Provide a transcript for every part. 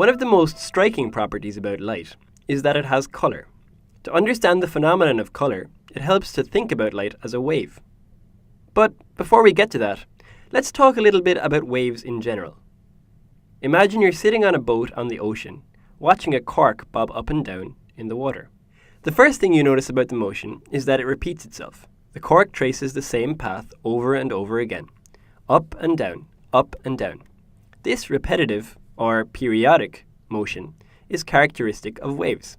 One of the most striking properties about light is that it has colour. To understand the phenomenon of colour, it helps to think about light as a wave. But before we get to that, let's talk a little bit about waves in general. Imagine you're sitting on a boat on the ocean, watching a cork bob up and down in the water. The first thing you notice about the motion is that it repeats itself. The cork traces the same path over and over again, up and down, up and down. This repetitive, or periodic, motion is characteristic of waves.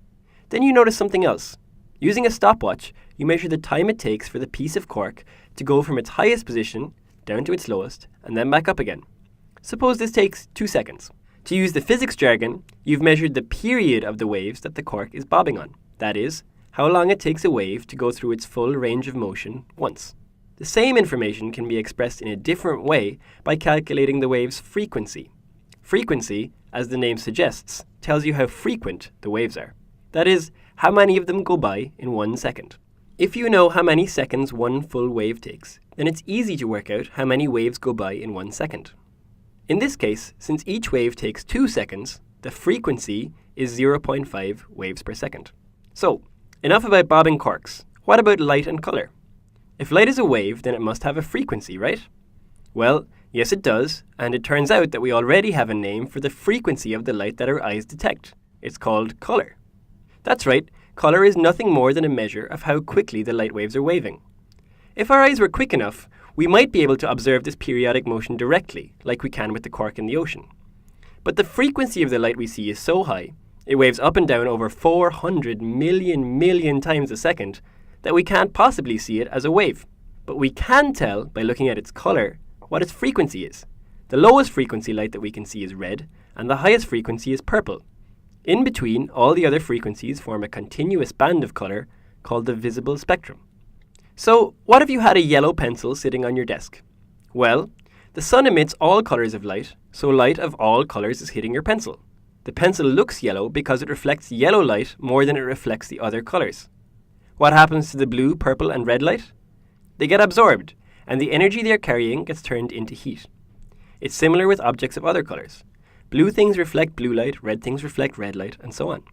Then you notice something else. Using a stopwatch, you measure the time it takes for the piece of cork to go from its highest position down to its lowest and then back up again. Suppose this takes 2 seconds. To use the physics jargon, you've measured the period of the waves that the cork is bobbing on. That is, how long it takes a wave to go through its full range of motion once. The same information can be expressed in a different way by calculating the wave's frequency. Frequency, as the name suggests, tells you how frequent the waves are. That is, how many of them go by in 1 second. If you know how many seconds one full wave takes, then it's easy to work out how many waves go by in 1 second. In this case, since each wave takes 2 seconds, the frequency is 0.5 waves per second. So, enough about bobbing corks. What about light and colour? If light is a wave, then it must have a frequency, right? Well, yes it does, and it turns out that we already have a name for the frequency of the light that our eyes detect. It's called colour. That's right, colour is nothing more than a measure of how quickly the light waves are waving. If our eyes were quick enough, we might be able to observe this periodic motion directly, like we can with the cork in the ocean. But the frequency of the light we see is so high, it waves up and down over 400 million times a second, that we can't possibly see it as a wave. But we can tell, by looking at its colour, what its frequency is. The lowest frequency light that we can see is red, and the highest frequency is purple. In between, all the other frequencies form a continuous band of colour called the visible spectrum. So, what if you had a yellow pencil sitting on your desk? Well, the sun emits all colours of light, so light of all colours is hitting your pencil. The pencil looks yellow because it reflects yellow light more than it reflects the other colours. What happens to the blue, purple and red light? They get absorbed, and the energy they are carrying gets turned into heat. It's similar with objects of other colours. Blue things reflect blue light, red things reflect red light, and so on.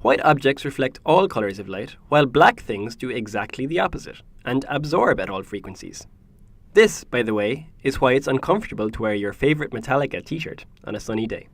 White objects reflect all colours of light, while black things do exactly the opposite, and absorb at all frequencies. This, by the way, is why it's uncomfortable to wear your favourite Metallica t-shirt on a sunny day.